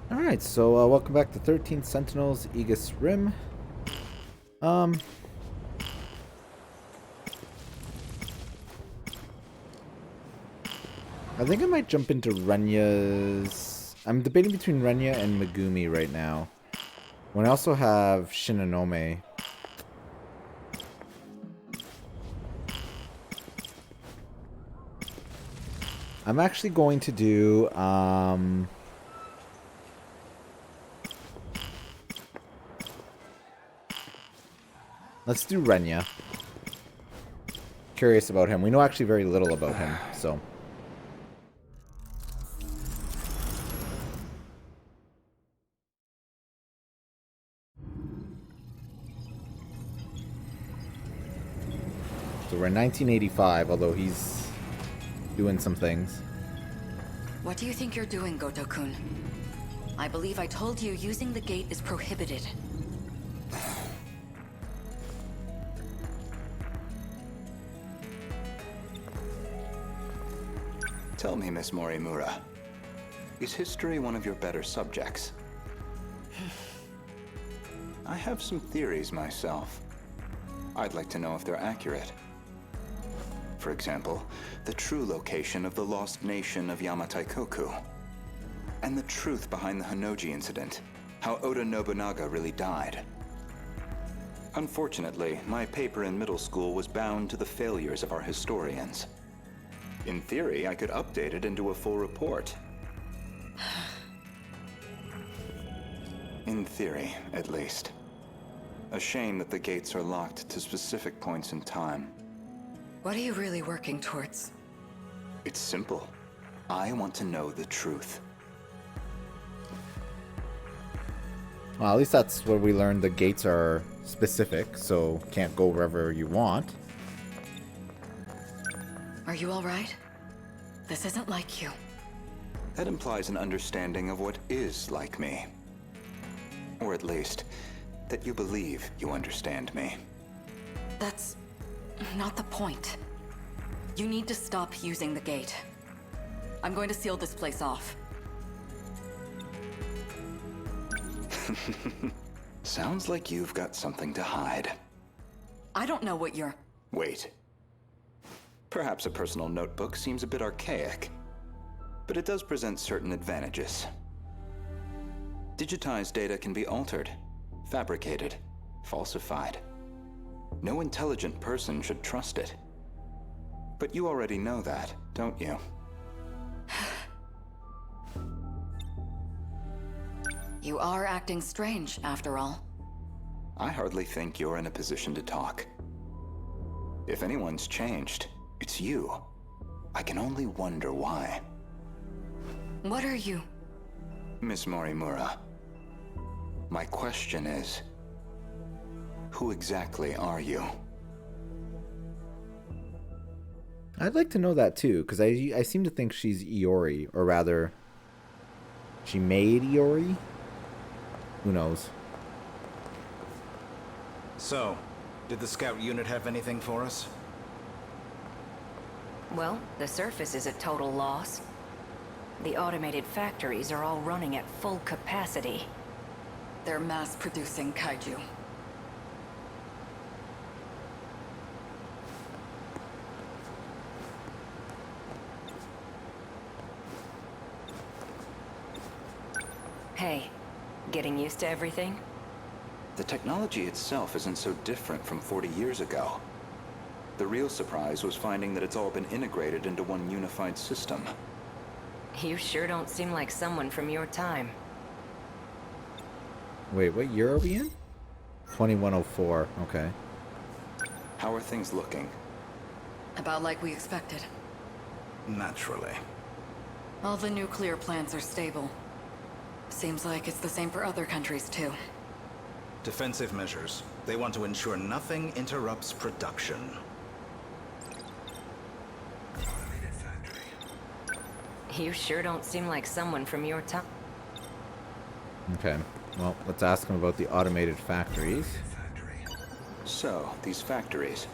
Alright, so welcome back to 13th Sentinels, Aegis Rim. Um, I think I might jump into Renya's... I'm debating between Renya and Megumi right now. When I also have Shinonome. I'm actually going to do, let's do Renya. Curious about him. We know actually very little about him, so... So we're in 1985, although he's doing some things. What do you think you're doing, Goto-kun? I believe I told you using the gate is prohibited. Tell me, Miss Morimura, is history one of your better subjects? I have some theories myself. I'd like to know if they're accurate. For example, the true location of the lost nation of Yamataikoku. And the truth behind the Hanoji incident. How Oda Nobunaga really died. Unfortunately, my paper in middle school was bound to the failures of our historians. In theory, I could update it into a full report. In theory, at least. A shame that the gates are locked to specific points in time. What are you really working towards? It's simple. I want to know the truth. Well, at least that's where we learned the gates are specific, so can't go wherever you want. Are you all right? This isn't like you. That implies an understanding of what is like me. Or at least, that you believe you understand me. That's not the point. You need to stop using the gate. I'm going to seal this place off. Sounds like you've got something to hide. I don't know what you're... Wait. Perhaps a personal notebook seems a bit archaic, but it does present certain advantages. Digitized data can be altered, fabricated, falsified. No intelligent person should trust it. But you already know that, don't you? You are acting strange, after all. I hardly think you're in a position to talk. If anyone's changed, it's you. I can only wonder why. What are you? Miss Morimura, my question is, who exactly are you? I'd like to know that too, because I seem to think she's Iori, or rather, she made Iori? Who knows? So, did the scout unit have anything for us? Well, the surface is a total loss. The automated factories are all running at full capacity. They're mass-producing kaiju. Hey, getting used to everything? The technology itself isn't so different from 40 years ago. The real surprise was finding that it's all been integrated into one unified system. You sure don't seem like someone from your time. Wait, what year are we in? 2104, okay. How are things looking? About like we expected. Naturally. All the nuclear plants are stable. Seems like it's the same for other countries, too. Defensive measures. They want to ensure nothing interrupts production. You sure don't seem like someone from your time. Okay, well, let's ask him about the automated factories. So, these factories,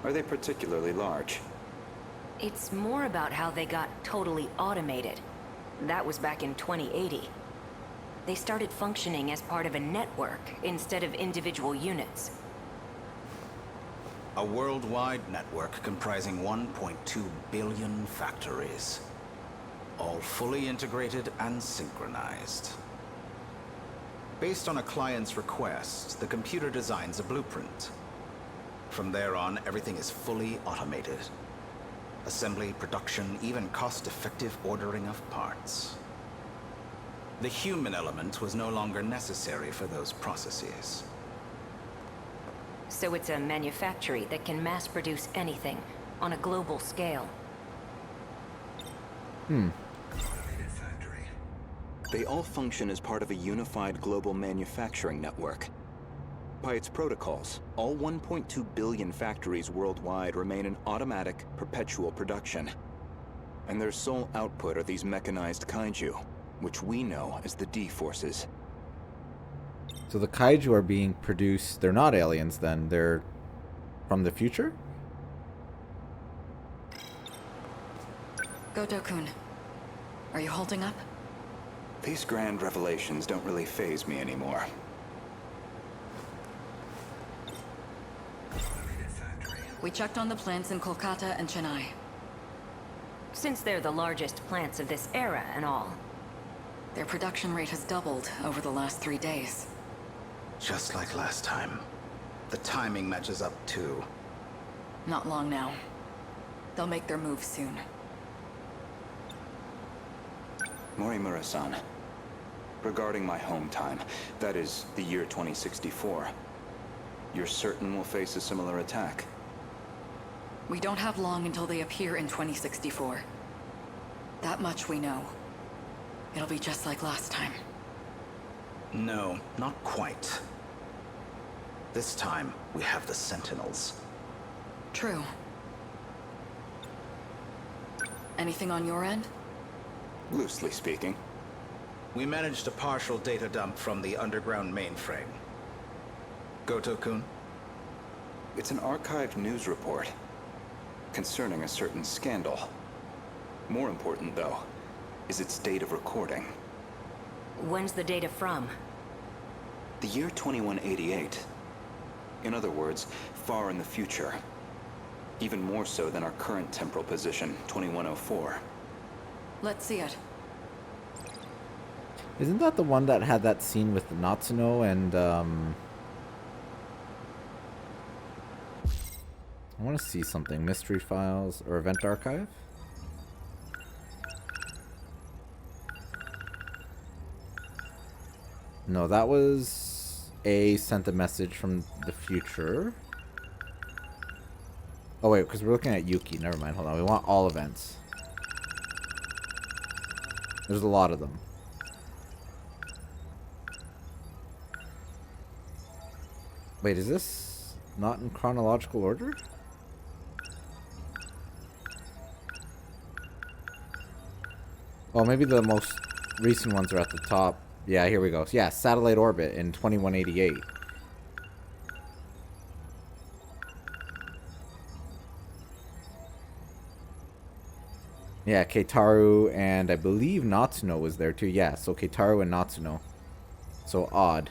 are they particularly large? It's more about how they got totally automated. That was back in 2080. They started functioning as part of a network instead of individual units. A worldwide network comprising 1.2 billion factories. All fully integrated and synchronized. Based on a client's request, the computer designs a blueprint. From there on, everything is fully automated. Assembly, production, even cost-effective ordering of parts. The human element was no longer necessary for those processes. So it's a manufactory that can mass produce anything on a global scale. They all function as part of a unified global manufacturing network. By its protocols, all 1.2 billion factories worldwide remain in automatic, perpetual production. And their sole output are these mechanized kaiju, which we know as the D-Forces. So the kaiju are being produced. They're not aliens then. They're from the future? Goto-kun, are you holding up? These grand revelations don't really faze me anymore. We checked on the plants in Kolkata and Chennai. Since they're the largest plants of this era and all. Their production rate has doubled over the last 3 days. Just like last time. The timing matches up too. Not long now. They'll make their move soon. Morimura-san, regarding my home time, that is, the year 2064, you're certain we'll face a similar attack? We don't have long until they appear in 2064. That much we know. It'll be just like last time. No, not quite. This time, we have the Sentinels. True. Anything on your end? Loosely speaking. We managed a partial data dump from the underground mainframe. Goto-kun? It's an archived news report concerning a certain scandal. More important, though, is its date of recording. When's the data from? The year 2188. In other words, far in the future. Even more so than our current temporal position, 2104. Let's see it. Isn't that the one that had that scene with Natsuno and I want to see something. Mystery files or event archive? No, that was sent a message from the future. Oh wait, because we're looking at Yuki. Never mind. Hold on. We want all events. There's a lot of them. Wait, is this not in chronological order? Oh, maybe the most recent ones are at the top. Yeah, here we go. Yeah, satellite orbit in 2188. Yeah, Keitaru and I believe Natsuno was there too. Yeah, so Keitaru and Natsuno. So odd.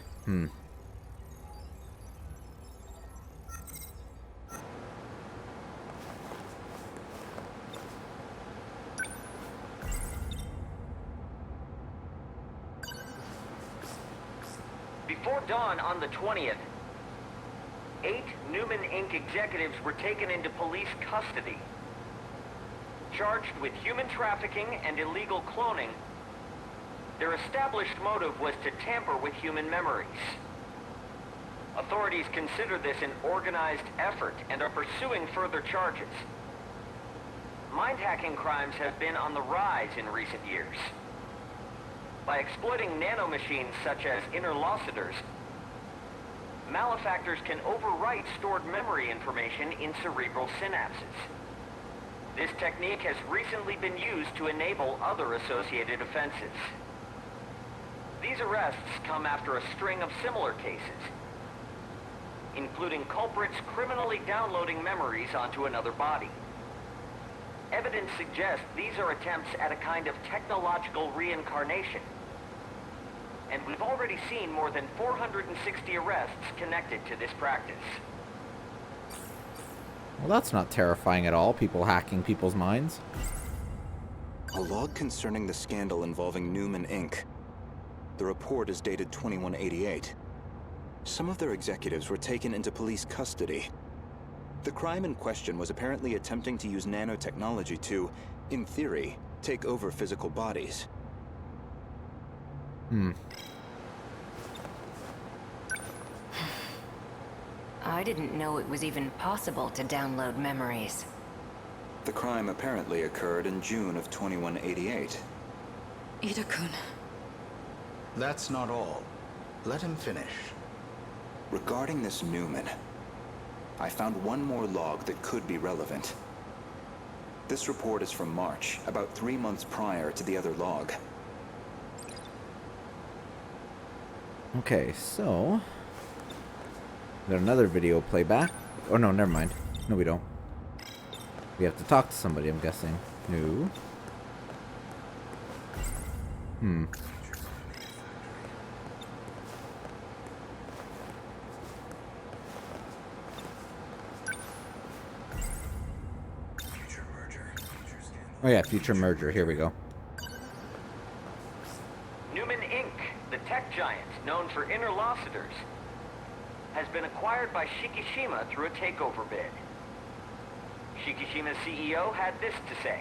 Before dawn on the 20th, 8 Newman Inc. executives were taken into police custody. Charged with human trafficking and illegal cloning, their established motive was to tamper with human memories. Authorities consider this an organized effort and are pursuing further charges. Mind-hacking crimes have been on the rise in recent years. By exploiting nanomachines such as interlocutors, malefactors can overwrite stored memory information in cerebral synapses. This technique has recently been used to enable other associated offenses. These arrests come after a string of similar cases, including culprits criminally downloading memories onto another body. Evidence suggests these are attempts at a kind of technological reincarnation. And and we've already seen more than 460 arrests connected to this practice. Well, that's not terrifying at all, people hacking people's minds. A log concerning the scandal involving Newman Inc. The report is dated 2188. Some of their executives were taken into police custody. The crime in question was apparently attempting to use nanotechnology to, in theory, take over physical bodies. I didn't know it was even possible to download memories. The crime apparently occurred in June of 2188. Ida-kun. That's not all. Let him finish. Regarding this Newman, I found one more log that could be relevant. This report is from March, about 3 months prior to the other log. Okay, so... Got another video playback. Oh no, never mind. No, we don't. We have to talk to somebody, I'm guessing. No. Oh yeah, future merger. Here we go. Newman Inc., the tech giant known for interlocutors, has been acquired by Shikishima through a takeover bid. Shikishima's CEO had this to say.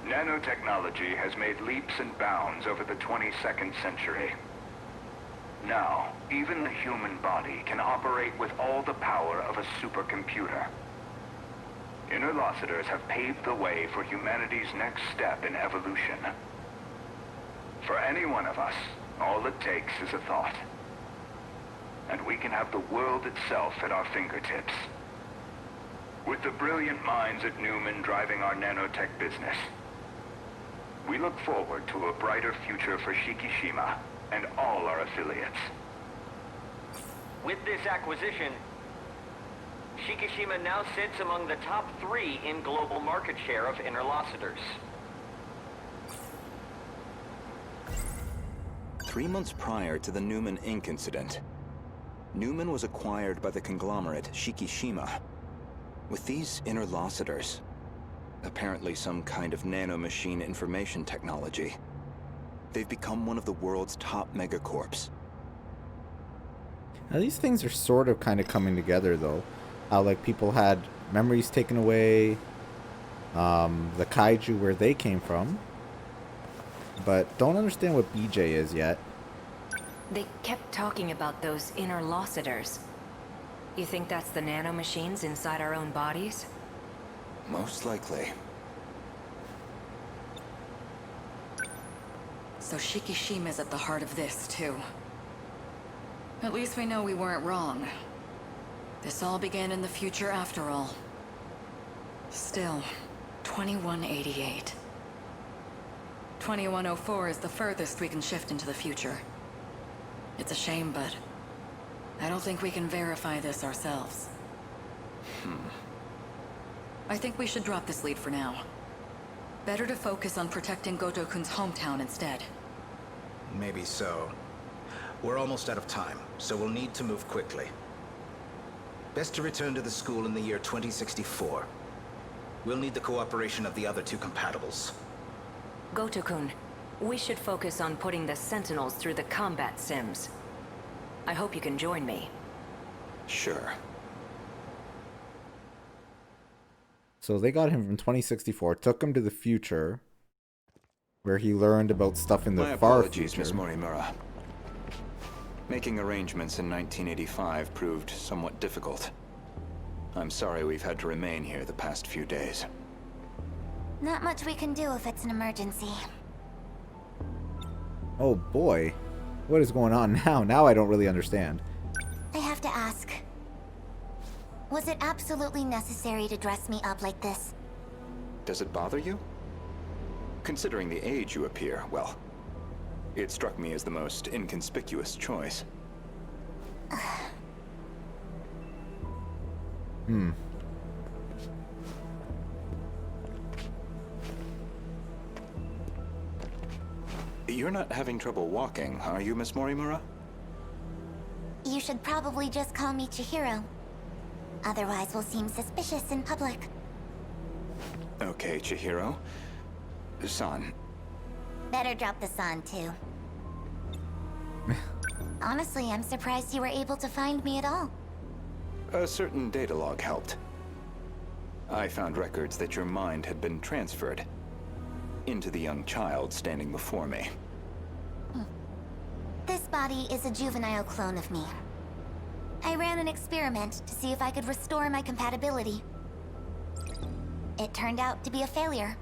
Nanotechnology has made leaps and bounds over the 22nd century. Now, even the human body can operate with all the power of a supercomputer. Interlocutors have paved the way for humanity's next step in evolution. For any one of us, all it takes is a thought. And we can have the world itself at our fingertips. With the brilliant minds at Newman driving our nanotech business, we look forward to a brighter future for Shikishima and all our affiliates. With this acquisition, Shikishima now sits among the top 3 in global market share of interlocutors. 3 months prior to the Newman Inc. incident, Newman was acquired by the conglomerate Shikishima. With these interlocutors, apparently some kind of nanomachine information technology, they've become one of the world's top megacorps. Now these things are sort of kind of coming together though. How like people had memories taken away, the kaiju where they came from, but don't understand what BJ is yet. They kept talking about those interlocutors. You think that's the nanomachines inside our own bodies? Most likely. So Shikishima's at the heart of this, too. At least we know we weren't wrong. This all began in the future after all. Still, 2188. 2104 is the furthest we can shift into the future. It's a shame, but I don't think we can verify this ourselves. I think we should drop this lead for now. Better to focus on protecting Goto-kun's hometown instead. Maybe so. We're almost out of time, so we'll need to move quickly. Best to return to the school in the year 2064. We'll need the cooperation of the other 2 compatibles. Goto-kun, we should focus on putting the Sentinels through the combat sims. I hope you can join me. Sure. So they got him from 2064, took him to the future, where he learned about stuff in the My far apologies, future. Miss Morimura. Making arrangements in 1985 proved somewhat difficult. I'm sorry we've had to remain here the past few days. Not much we can do if it's an emergency. Oh boy, what is going on now? Now I don't really understand. I have to ask. Was it absolutely necessary to dress me up like this? Does it bother you? Considering the age you appear, well, it struck me as the most inconspicuous choice. You're not having trouble walking, are you, Miss Morimura? You should probably just call me Chihiro. Otherwise, we'll seem suspicious in public. Okay, Chihiro. San. Better drop the san, too. Honestly, I'm surprised you were able to find me at all. A certain data log helped. I found records that your mind had been transferred into the young child standing before me. This body is a juvenile clone of me. I ran an experiment to see if I could restore my compatibility. It turned out to be a failure.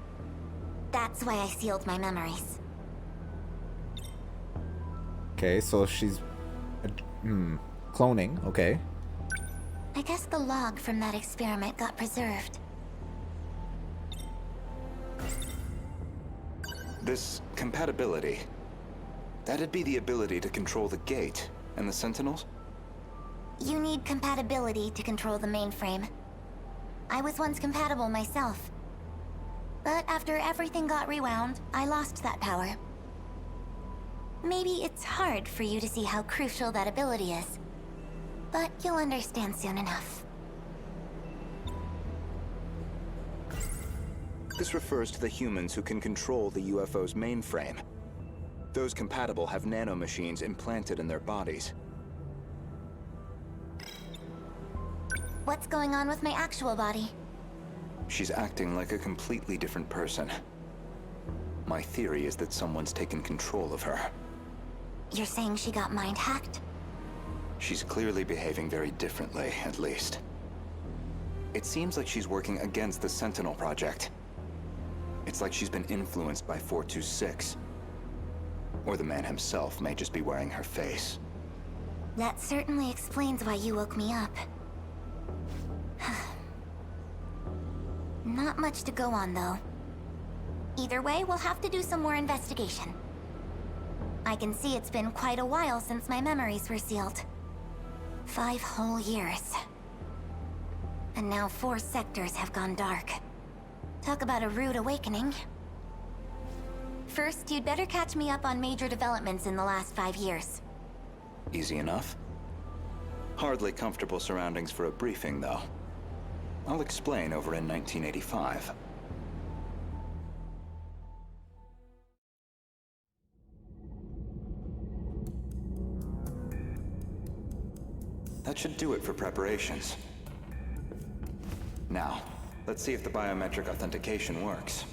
That's why I sealed my memories. Okay, so she's... cloning, okay. I guess the log from that experiment got preserved. This compatibility, that'd be the ability to control the gate and the Sentinels? You need compatibility to control the mainframe. I was once compatible myself. But after everything got rewound, I lost that power. Maybe it's hard for you to see how crucial that ability is. But you'll understand soon enough. This refers to the humans who can control the UFO's mainframe. Those compatible have nanomachines implanted in their bodies. What's going on with my actual body? She's acting like a completely different person. My theory is that someone's taken control of her. You're saying she got mind-hacked? She's clearly behaving very differently, at least. It seems like she's working against the Sentinel Project. It's like she's been influenced by 426. Or the man himself may just be wearing her face. That certainly explains why you woke me up. Not much to go on, though. Either way, we'll have to do some more investigation. I can see it's been quite a while since my memories were sealed. 5 whole years. And now 4 sectors have gone dark. Talk about a rude awakening. First, you'd better catch me up on major developments in the last 5 years. Easy enough. Hardly comfortable surroundings for a briefing, though. I'll explain over in 1985. That should do it for preparations. Now, let's see if the biometric authentication works.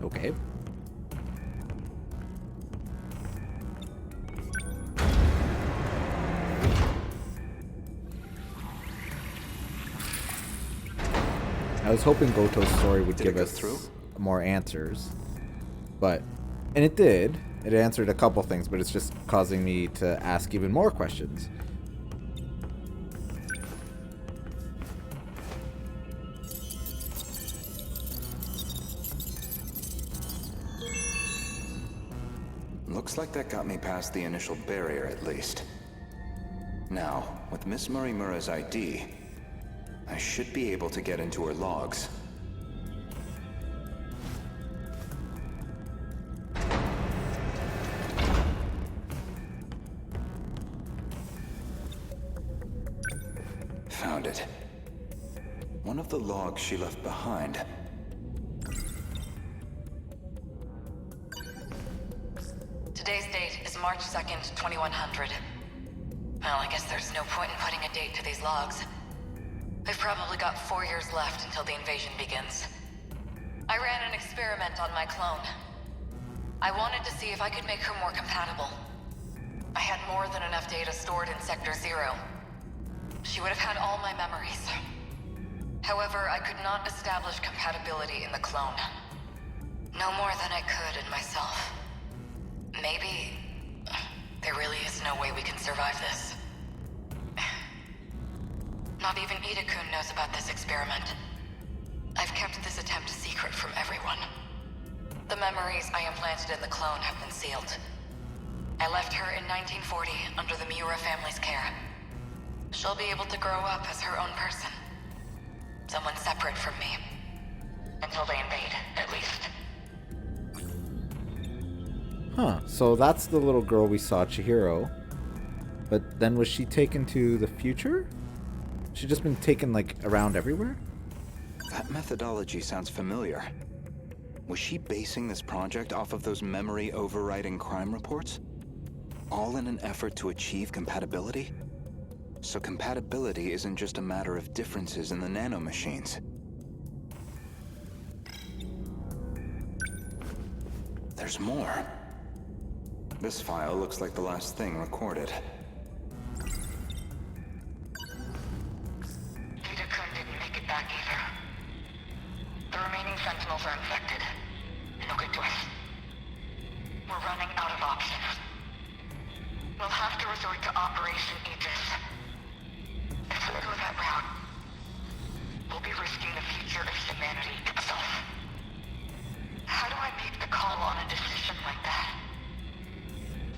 Okay. I was hoping Goto's story would give us more answers, but, and it did. It answered a couple things, but it's just causing me to ask even more questions. Looks like that got me past the initial barrier, at least. Now, with Miss Morimura's ID, I should be able to get into her logs. Found it. One of the logs she left behind. Today's date is March 2nd, 2100. Well, I guess there's no point in putting a date to these logs. We've probably got 4 years left until the invasion begins. I ran an experiment on my clone. I wanted to see if I could make her more compatible. I had more than enough data stored in Sector 0. She would have had all my memories. However, I could not establish compatibility in the clone. No more than I could in myself. Maybe there really is no way we can survive this. Not even Ida-kun knows about this experiment. I've kept this attempt secret from everyone. The memories I implanted in the clone have been sealed. I left her in 1940 under the Miura family's care. She'll be able to grow up as her own person. Someone separate from me. Until they invade, at least. Huh. So that's the little girl we saw, Chihiro. But then was she taken to the future? She just been taken, like, around everywhere? That methodology sounds familiar. Was she basing this project off of those memory overriding crime reports? All in an effort to achieve compatibility? So compatibility isn't just a matter of differences in the nanomachines. There's more. This file looks like the last thing recorded. Kun didn't make it back either. The remaining Sentinels are infected. No good to us. We're running out of options. We'll have to resort to Operation Aegis. If we go that route, we'll be risking the future of humanity itself. How do I make the call on a decision like that?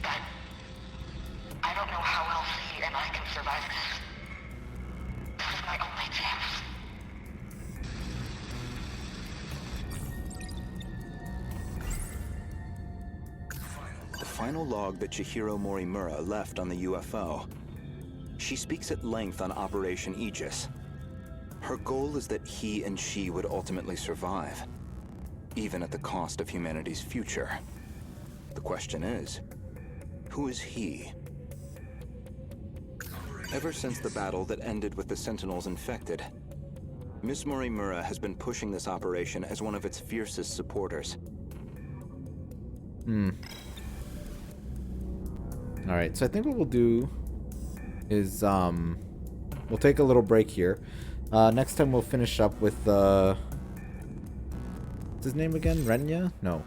But I don't know how else he and I can survive this. This is my only chance. The final log that Chihiro Morimura left on the UFO. She speaks at length on Operation Aegis. Her goal is that he and she would ultimately survive, even at the cost of humanity's future. The question is, who is he? Ever since the battle that ended with the Sentinels infected, Miss Morimura has been pushing this operation as one of its fiercest supporters. Alright, so I think what we'll do is, we'll take a little break here. Next time we'll finish up with, what's his name again? Renya? No.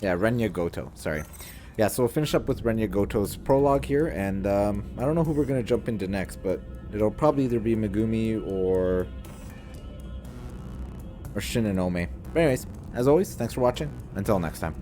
Yeah, Renya Goto. Sorry. Yeah, so we'll finish up with Renya Goto's prologue here, and I don't know who we're going to jump into next, but it'll probably either be Megumi or Shinonome. But anyways, as always, thanks for watching. Until next time.